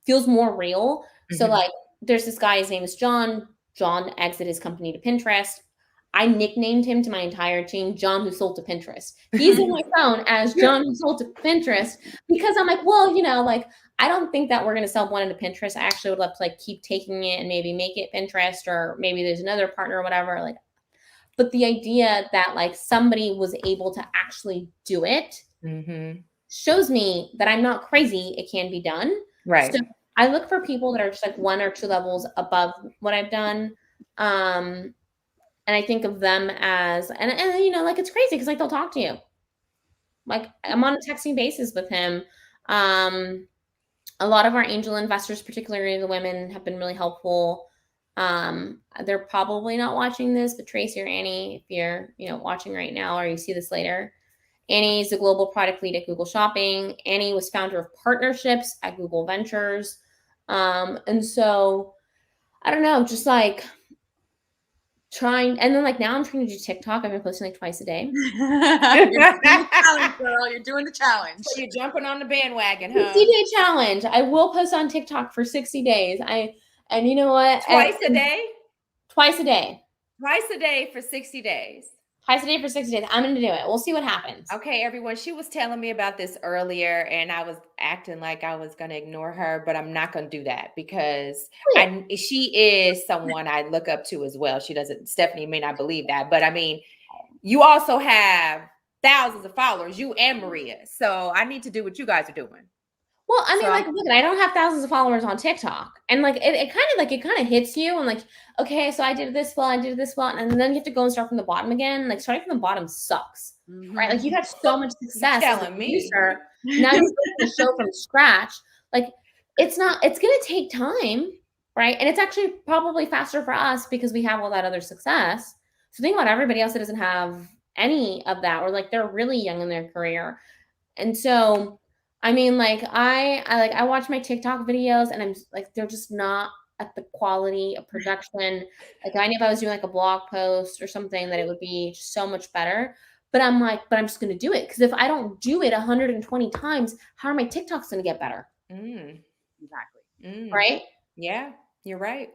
feels more real. So like, there's this guy, his name is John. John exited his company to Pinterest. I nicknamed him to my entire team, John who sold to Pinterest. He's in my phone as John who sold to Pinterest, because I'm like, well, like, I don't think that we're going to sell one into Pinterest. I actually would love to like keep taking it and maybe make it Pinterest, or maybe there's another partner or whatever. Like, but the idea that like somebody was able to actually do it shows me that I'm not crazy. It can be done. Right. So I look for people that are just like 1 or 2 levels above what I've done. And I think of them as, and like, it's crazy because like they'll talk to you. Like I'm on a texting basis with him. A lot of our angel investors, particularly the women, have been really helpful. They're probably not watching this, but Tracy or Annie, if you're, watching right now or you see this later, Annie is the global product lead at Google Shopping. Annie was founder of partnerships at Google Ventures. And so I don't know, just like trying, and then like now I'm trying to do TikTok. I've been posting like twice a day. You're doing the challenge, girl. You're doing the challenge. So you're jumping on the bandwagon, huh? 60-day challenge. I will post on TikTok for 60 days. And you know what? Twice a day? Twice a day. Twice a day for 60 days. Twice a day for 60 days. I'm going to do it. We'll see what happens. Okay, everyone. She was telling me about this earlier, and I was acting like I was going to ignore her, but I'm not going to do that because she is someone I look up to as well. Stephanie may not believe that, but I mean, you also have thousands of followers, you and Maria. So I need to do what you guys are doing. Well, I mean, look, I don't have thousands of followers on TikTok, and like it kind of hits you, and like, okay, so I did this well, and then you have to go and start from the bottom again. Like starting from the bottom sucks, right? Like you had so much success. You're telling me. Now you're starting to show from scratch. Like it's going to take time, right? And it's actually probably faster for us because we have all that other success. So think about everybody else that doesn't have any of that, or like they're really young in their career, and so. I mean, like I watch my TikTok videos and I'm like, they're just not at the quality of production. Like I knew if I was doing like a blog post or something that it would be so much better. But I'm just going to do it. Because if I don't do it 120 times, how are my TikToks going to get better? Exactly. Right? Yeah, you're right.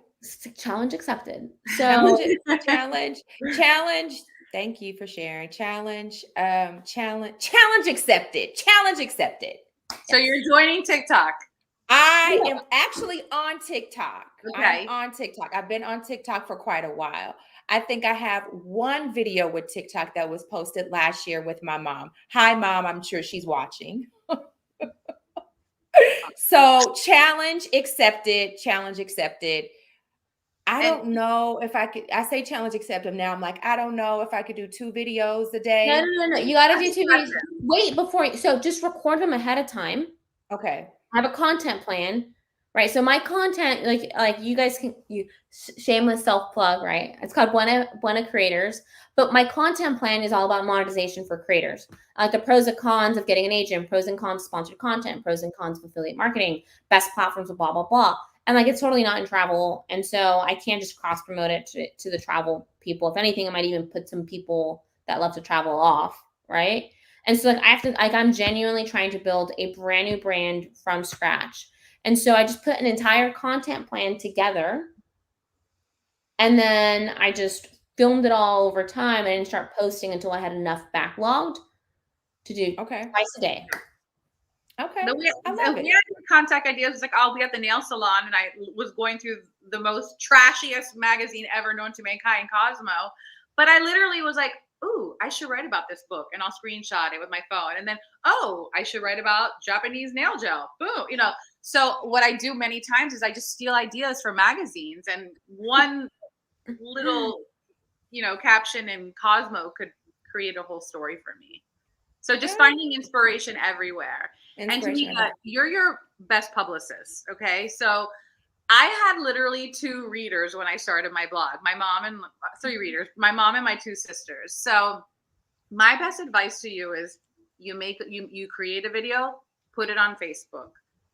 Challenge accepted. So challenge. Thank you for sharing. Challenge accepted. Challenge accepted. So you're joining TikTok. I am actually on TikTok. Okay. I'm on TikTok. I've been on TikTok for quite a while. I think I have one video with TikTok that was posted last year with my mom. Hi, Mom. I'm sure she's watching. So challenge accepted. Challenge accepted. I don't know if I could. I say challenge accepted. Now I'm like, I don't know if I could do 2 videos a day. No. You got to do 2 videos. Wait before. So just record them ahead of time. Okay. I have a content plan, right? So my content, like you guys can, shameless self plug, right? It's called BUENA Creators. But my content plan is all about monetization for creators. The pros and cons of getting an agent, pros and cons of sponsored content, pros and cons of affiliate marketing, best platforms, blah, blah, blah. And like, it's totally not in travel. And so I can't just cross promote it to the travel people. If anything, I might even put some people that love to travel off, right? And so I'm genuinely trying to build a brand new brand from scratch. And so I just put an entire content plan together. And then I just filmed it all over time. I didn't start posting until I had enough backlogged to do twice a day. Okay. I love it. We had contact ideas. It's like, I'll be at the nail salon, and I was going through the most trashiest magazine ever known to mankind, Cosmo. But I literally was like, ooh, I should write about this book, and I'll screenshot it with my phone. And then, I should write about Japanese nail gel. Boom. So what I do many times is I just steal ideas from magazines, and one little, caption in Cosmo could create a whole story for me. So just finding inspiration everywhere. And Tamika, you're your best publicist. Okay. So I had literally 2 readers when I started my blog, my mom and 3 readers, my mom and my 2 sisters. So my best advice to you is you create a video, put it on Facebook,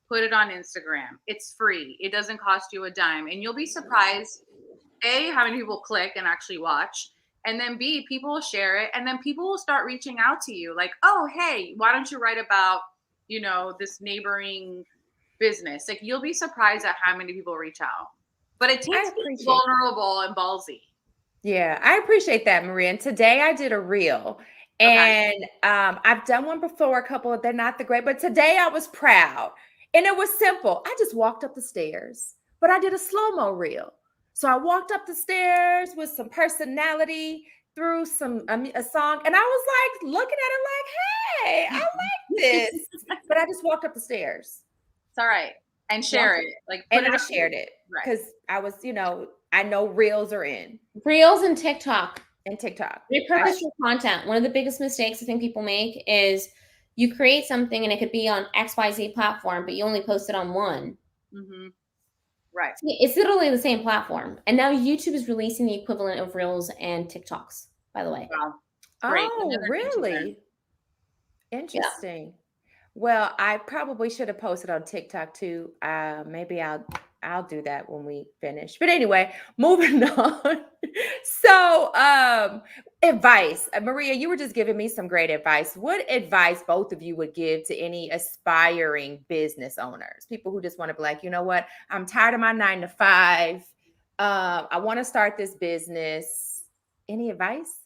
put it on Instagram. It's free. It doesn't cost you a dime. And you'll be surprised, A, how many people click and actually watch. And then B, people will share it. And then people will start reaching out to you like, oh, hey, why don't you write about, this neighboring business? Like, you'll be surprised at how many people reach out. But it takes being vulnerable and ballsy. Yeah, I appreciate that, Maria. And today I did a reel. And I've done one before, a couple of, they're not the great, but today I was proud. And it was simple. I just walked up the stairs, but I did a slow-mo reel. So I walked up the stairs with some personality, through a song, and I was like looking at it like, hey, I like this. But I just walked up the stairs. It's all right. And share it. And I shared it because I was, I know reels are in. Reels and TikTok. And TikTok. Repurpose your content. One of the biggest mistakes I think people make is you create something and it could be on XYZ platform, but you only post it on one. Mm-hmm. Right. It's literally the same platform. And now YouTube is releasing the equivalent of Reels and TikToks, by the way. Wow. Great. Oh, Another thing to learn. really? Yeah. Interesting. Well, I probably should have posted on TikTok too. Maybe I'll do that when we finish. But anyway, moving on. So, advice. Maria, you were just giving me some great advice. What advice both of you would give to any aspiring business owners? People who just want to be like, you know what? I'm tired of my 9 to 5. I want to start this business. Any advice?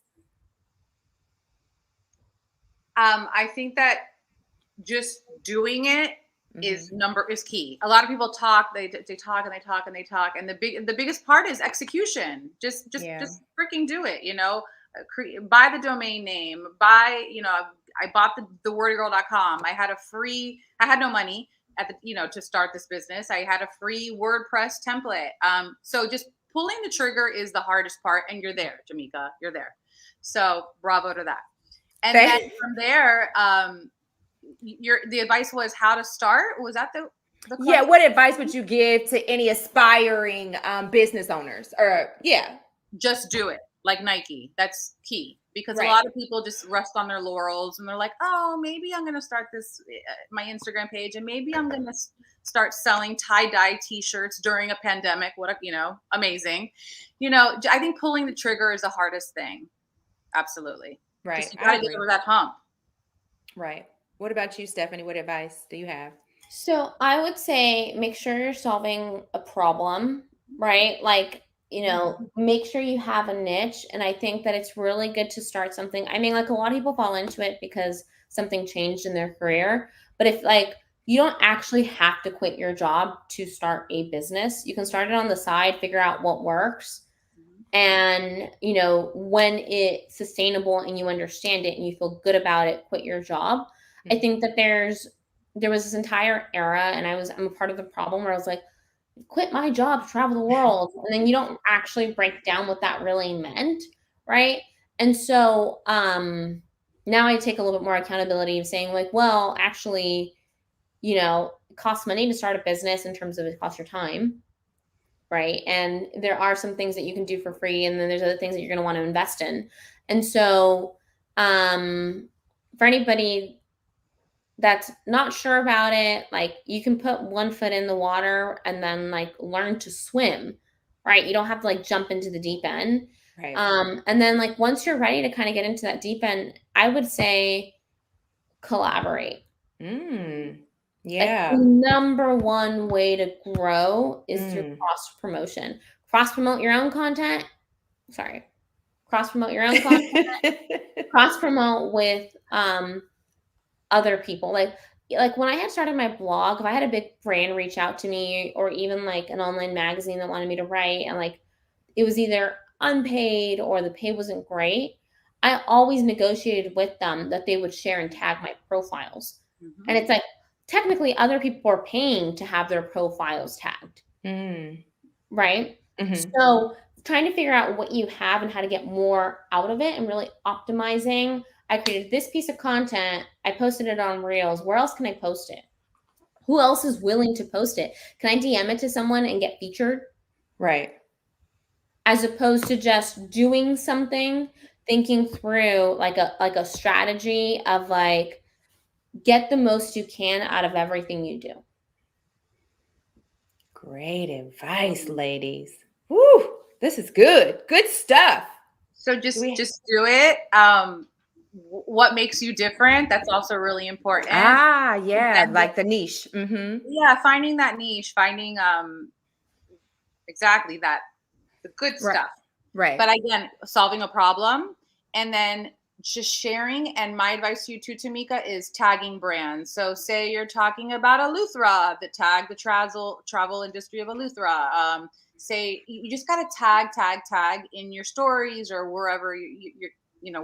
I think that just doing it is key. A lot of people talk, they talk and they talk and they talk, and the biggest part is execution. Just Yeah. freaking do it. Buy the domain name. Buy. I bought the wordygirl.com. I had no money at the to start this business. I had a free WordPress template. So just pulling the trigger is the hardest part, and you're there, Jamika. You're there. So bravo to that. And then from there, the advice was how to start. Was that the question? Yeah, what advice would you give to any aspiring business owners? Just do it, like Nike. That's key, because Right. a lot of people just rest on their laurels and they're like, oh, maybe I'm going to start this my Instagram page, and maybe I'm going to start selling tie-dye t-shirts during a pandemic. Amazing. I think pulling the trigger is the hardest thing. Absolutely. Right. You got to get over that hump. Right. What about you, Stephanie? What advice do you have? So I would say make sure you're solving a problem, right? Like, make sure you have a niche. And I think that it's really good to start something. I mean, like, a lot of people fall into it because something changed in their career. But if you don't actually have to quit your job to start a business, you can start it on the side, figure out what works. And, when it's sustainable and you understand it and you feel good about it, quit your job. I think that there was this entire era, and I'm a part of the problem, where I was like, quit my job to travel the world. And then you don't actually break down what that really meant. Right. And so, now I take a little bit more accountability of saying, like, well, actually, it costs money to start a business in terms of it costs your time. Right. And there are some things that you can do for free, and then there's other things that you're going to want to invest in. And so, for anybody that's not sure about it, you can put one foot in the water and then learn to swim, right? You don't have to jump into the deep end. Right. And then once you're ready to kind of get into that deep end, I would say collaborate. Yeah. The number one way to grow is through cross promotion. Cross promote your own content. Cross promote your own content. Cross promote with other people. Like when I had started my blog, if I had a big brand reach out to me, or even an online magazine that wanted me to write, and it was either unpaid or the pay wasn't great, I always negotiated with them that they would share and tag my profiles. And it's technically other people are paying to have their profiles tagged. Right? So trying to figure out what you have and how to get more out of it, and really optimizing. I created this piece of content. I posted it on Reels. Where else can I post it? Who else is willing to post it? Can I DM it to someone and get featured? Right. As opposed to just doing something, thinking through a strategy of get the most you can out of everything you do. Great advice, ladies. Woo! This is good. Good stuff. So just do it. What makes you different? That's also really important. Yeah, like the niche. Yeah, finding that niche, finding exactly that, the good stuff. Right. But again, solving a problem, and then just sharing. And my advice to you too, Tamika, is tagging brands. So say you're talking about Eleuthera, tag the travel industry of Eleuthera. Say you just got to tag in your stories or wherever you're,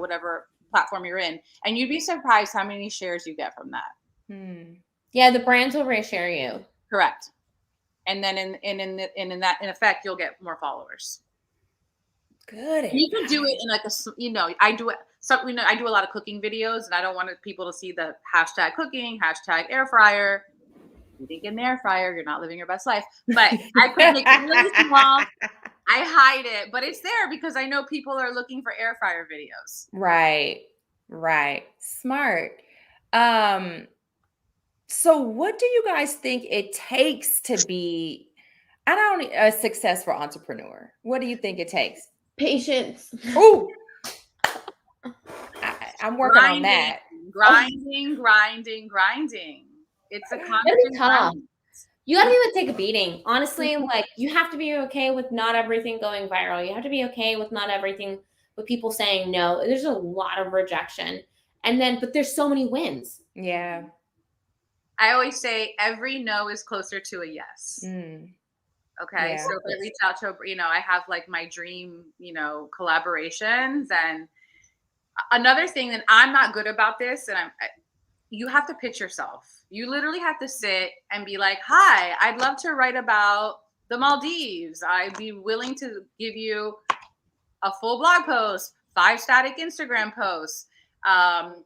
whatever platform you're in, and you'd be surprised how many shares you get from that. Yeah, the brands will reshare you. Correct. And then in effect, you'll get more followers. Good And you can do it advice. in like I do it. So I do a lot of cooking videos, and I don't want people to see the hashtag cooking, hashtag air fryer. You think in the air fryer, you're not living your best life. But I put make it really small. I hide it, but it's there because I know people are looking for air fryer videos. Right. Right. Smart. Um, so what do you guys think it takes to be I don't a successful entrepreneur? What do you think it takes? Patience. Oh, I'm working on Grinding, that. Oh, grinding, grinding, grinding. It's a That'd be constant tough. grind. You gotta be able to take a beating. Honestly, like you have to be okay with not everything going viral. You have to be okay with not everything with people saying no. There's a lot of rejection. But there's so many wins. yeah. I always say every no is closer to a yes. Mm, Okay. yeah. So if I reach out to, I have like my dream, collaborations. And another thing that I'm not good about this, and you have to pitch yourself. You literally have to sit and be like, hi, I'd love to write about the Maldives. I'd be willing to give you a full blog post, 5 static Instagram posts, um,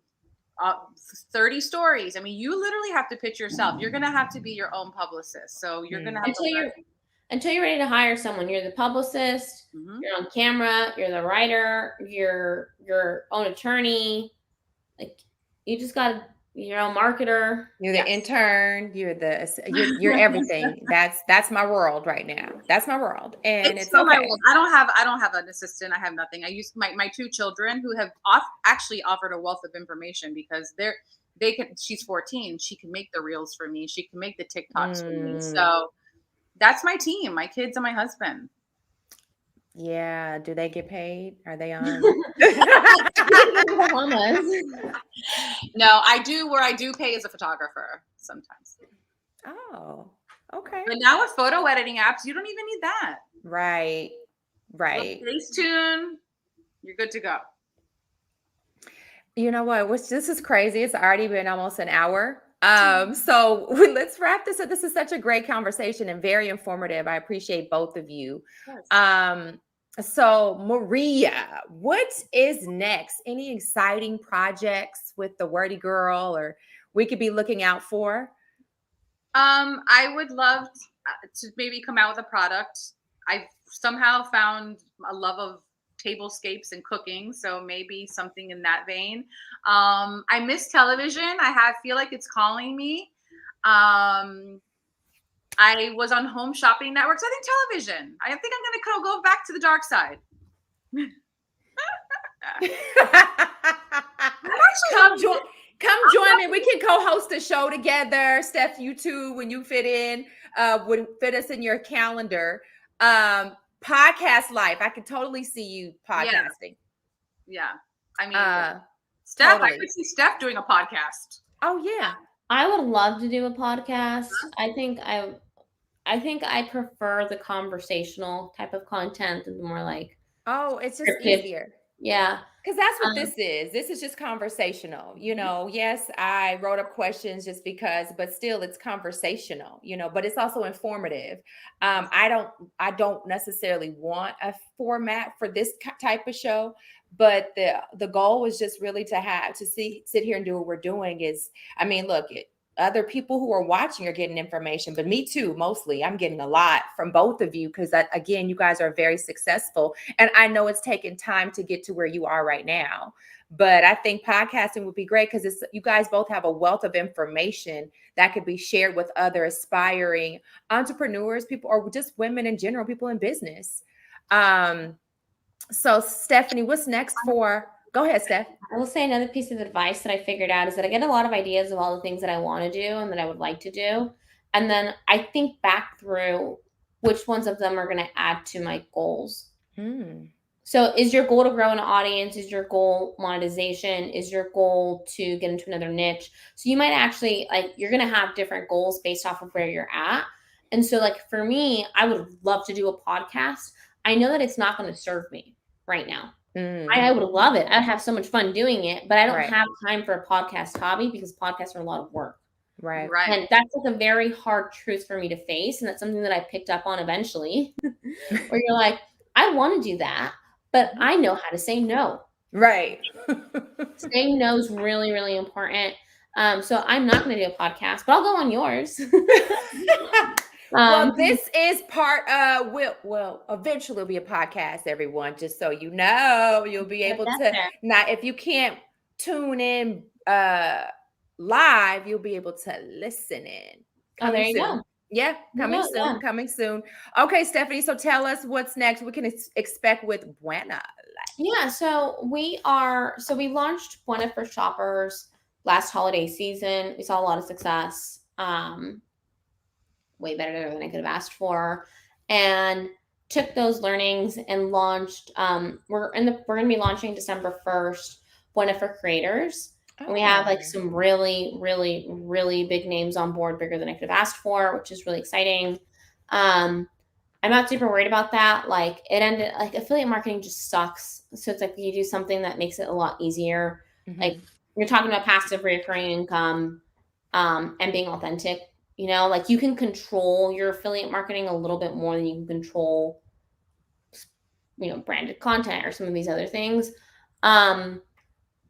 30 stories. I mean, you literally have to pitch yourself. You're going to have to be your own publicist. So you're going to have to until you're ready to hire someone. You're the publicist, you're on camera, you're the writer, you're your own attorney. Like you just got your own marketer. You're the intern. You're everything. That's my world right now. That's my world, and it's still okay. my world. I don't have an assistant. I have nothing. I use my 2 children who have actually offered a wealth of information because they can. She's 14. She can make the reels for me. She can make the TikToks for me. So that's my team. My kids and my husband. Yeah. Do they get paid? Are they on? No, I do. Where I do pay as a photographer sometimes. Oh, okay. But now with photo editing apps, you don't even need that. Right. Right. Facetune, you're good to go. You know what? This is crazy. It's already been almost an hour. So let's wrap this up. This is such a great conversation and very informative. I appreciate both of you. So Maria, what is next? Any exciting projects with the Wordy Girl or we could be looking out for? I would love to maybe come out with a product. I've somehow found a love of tablescapes and cooking, so maybe something in that vein. I miss television. Feel like it's calling me. I was on home shopping networks. I think television. I think I'm going to go back to the dark side. Come join me. We can co-host a show together. Steph, you too, when you fit in, would fit us in your calendar. Podcast life. I could totally see you podcasting. Yeah. I mean, Steph, totally. I could see Steph doing a podcast. Oh yeah. I would love to do a podcast. I think I prefer the conversational type of content and the more like it's just easier. Yeah. Because that's what this is. This is just conversational. Yes, I wrote up questions just because, but still it's conversational, but it's also informative. I don't necessarily want a format for this type of show, but the goal was just really to sit here and do what we're doing look, other people who are watching are getting information, but me too, mostly. I'm getting a lot from both of you because, again, you guys are very successful. And I know it's taken time to get to where you are right now. But I think podcasting would be great because you guys both have a wealth of information that could be shared with other aspiring entrepreneurs, people, or just women in general, people in business. So, Stephanie, what's next for... Go ahead, Steph. I will say another piece of advice that I figured out is that I get a lot of ideas of all the things that I want to do and that I would like to do. And then I think back through which ones of them are going to add to my goals. So is your goal to grow an audience? Is your goal monetization? Is your goal to get into another niche? So you might actually, you're going to have different goals based off of where you're at. And so for me, I would love to do a podcast. I know that it's not going to serve me right now. I would love it. I'd have so much fun doing it, but I don't have time for a podcast hobby because podcasts are a lot of work. Right. And that's a very hard truth for me to face. And that's something that I picked up on eventually where you're like, I want to do that, but I know how to say no. Right. Saying no is really, really important. So I'm not going to do a podcast, but I'll go on yours. Well, this is part of well, eventually it'll be a podcast, everyone, just so you know. You'll be able to now if you can't tune in live, you'll be able to listen in. Oh, there you soon. go. Yeah, coming soon. Okay, Stephanie, so tell us what's next we can expect with Buena. Yeah, so we launched Buena for shoppers last holiday season. We saw a lot of success. Way better than I could have asked for, and took those learnings and launched. We're going to be launching December 1st, Buena for creators. And we have like some really, really, really big names on board, bigger than I could have asked for, which is really exciting. I'm not super worried about that. Like affiliate marketing just sucks. So it's like you do something that makes it a lot easier. Mm-hmm. Like you're talking about passive recurring income, and being authentic. You know, like you can control your affiliate marketing a little bit more than you can control, branded content or some of these other things.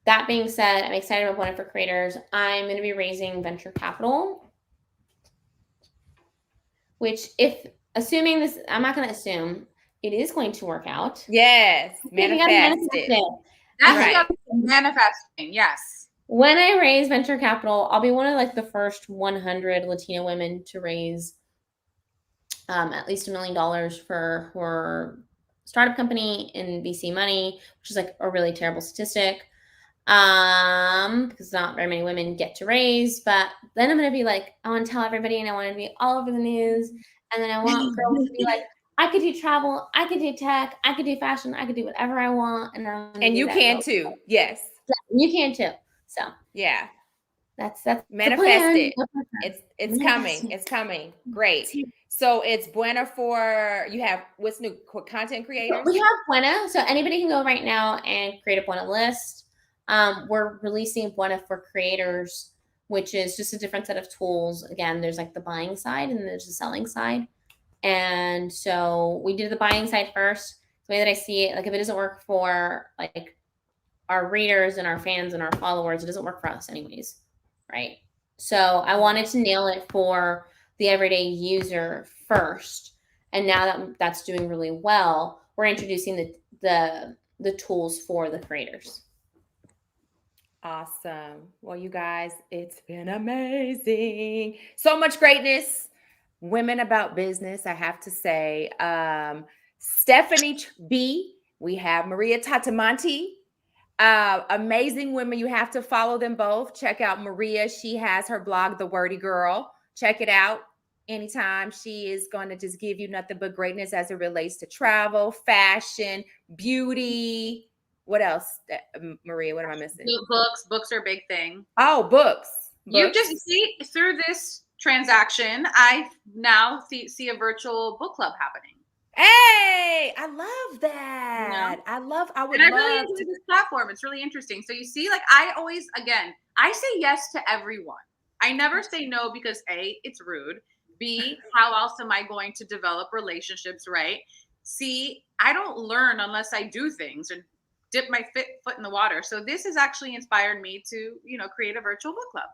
That being said, I'm excited about Buena for creators. I'm going to be raising venture capital, which assuming this, I'm not going to assume it is going to work out. Yes. Manifest it. That's right. Manifesting. Yes. When I raise venture capital, I'll be one of like the first 100 Latina women to raise at least $1 million for her startup company in VC money, which is like a really terrible statistic. Because not very many women get to raise, but then I'm going to be like, I want to tell everybody and I want to be all over the news. And then I want girls to be like, I could do travel, I could do tech, I could do fashion, I could do whatever I want. And you can too. Yes. Yeah, you can too. So yeah. That's manifest it. It's coming. It's coming. Great. So it's Buena for, you have, what's new, content creators? We have Buena. So anybody can go right now and create a Buena list. We're releasing Buena for creators, which is just a different set of tools. Again, there's like the buying side and there's the selling side. And so we did the buying side first. The way that I see it, like if it doesn't work for like our readers and our fans and our followers, it doesn't work for us anyways, right? So I wanted to nail it for the everyday user first. And now that that's doing really well, we're introducing the tools for the creators. Awesome. Well, you guys, it's been amazing. So much greatness. Women about business, I have to say. Stephanie B. We have Maria Tettamanti. Amazing women. You have to follow them both. Check out Maria. She has her blog, The Wordy Girl. Check it out anytime. She is going to just give you nothing but greatness as it relates to travel, fashion, beauty. What else, Maria? What am I missing? Books are a big thing. Oh, books. You just see through this transaction, I now see a virtual book club happening. Hey, I love that. I really enjoy this platform. It's really interesting. So you see, like I say yes to everyone. I never say no because A, it's rude. B, how else am I going to develop relationships, right? C, I don't learn unless I do things and dip my foot in the water. So this has actually inspired me to, create a virtual book club.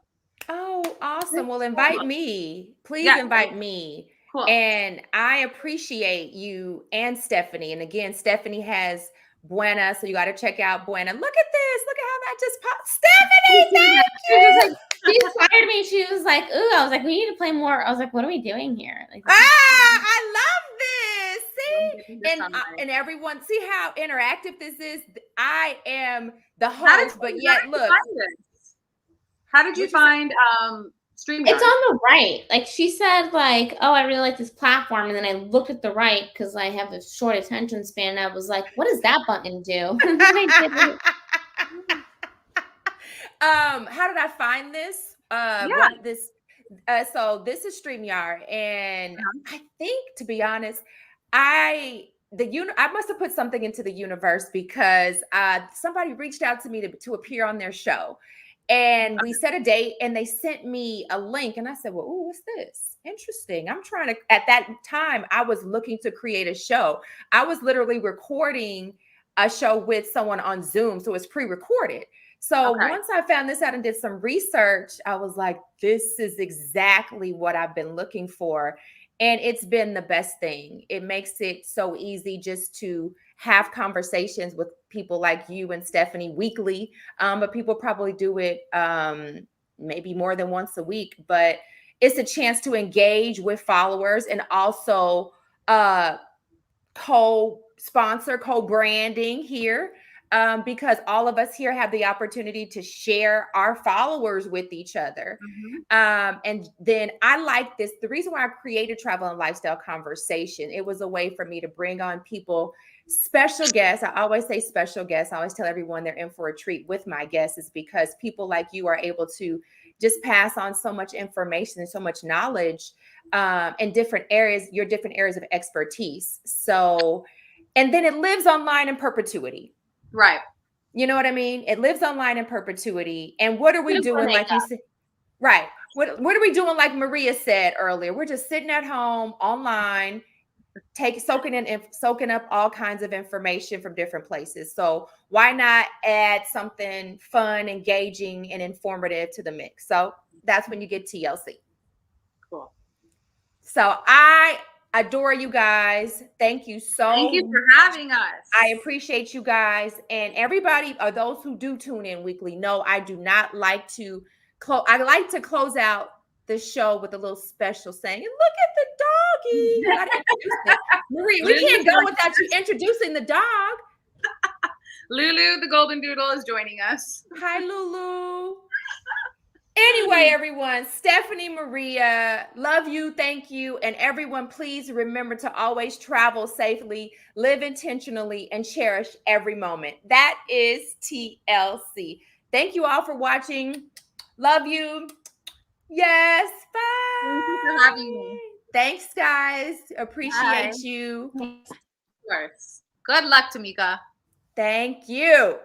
Oh, awesome. Well, invite me. Please invite me. Cool. And I appreciate you and Stephanie. And again, Stephanie has Buena, so you got to check out Buena. Look at this. Look at how that just popped. Stephanie, thank you. She inspired me. She was like, ooh, I was like, we need to play more. I was like, what are we doing here? Like, I love this. See? And everyone, see how interactive this is? I am the host, but yet look. How did you find StreamYard? It's on the right. Like she said, like, oh, I really like this platform. And then I looked at the right because I have a short attention span. And I was like, what does that button do? How did I find this? So this is StreamYard. And I think, to be honest, I must have put something into the universe because somebody reached out to me to appear on their show. And we set a date and they sent me a link and I said, well, ooh, what's this? Interesting. At that time, I was looking to create a show. I was literally recording a show with someone on Zoom, so it's pre-recorded. So Okay. once I found this out and did some research, I was like, this is exactly what I've been looking for. And it's been the best thing. It makes it so easy just to have conversations with people like you and Stephanie weekly. But people probably do it maybe more than once a week. But it's a chance to engage with followers and also co-sponsor, co-branding here, because all of us here have the opportunity to share our followers with each other. And then I like this. The reason why I created Travel and Lifestyle Conversation, it was a way for me to bring on people, special guests. I always say special guests. I always tell everyone they're in for a treat with my guests, is because people like you are able to just pass on so much information and so much knowledge in different areas, your different areas of expertise. So, and then it lives online in perpetuity. Right. You know what I mean? It lives online in perpetuity. And what are we doing? Like you said, right. What are we doing? Like Maria said earlier, we're just sitting at home online, soaking up all kinds of information from different places. So why not add something fun, engaging, and informative to the mix? So that's when you get TLC. Cool. So I adore you guys. Thank you so Thank you for having us. I appreciate you guys, and everybody, or those who do tune in weekly, know I do not like to close. I like to close out the show with a little special saying, and look at the doggy. You gotta introduce it. Marie, we can't go without you introducing the dog. Lulu, the golden doodle, is joining us. Hi, Lulu. Anyway, everyone, Stephanie, Maria, love you, thank you. And everyone, please remember to always travel safely, live intentionally, and cherish every moment. That is TLC. Thank you all for watching. Love you. Yes, bye. Thank you for having me. Thanks, guys. Appreciate Bye. you. Of course. Good luck, Tamika. Thank you.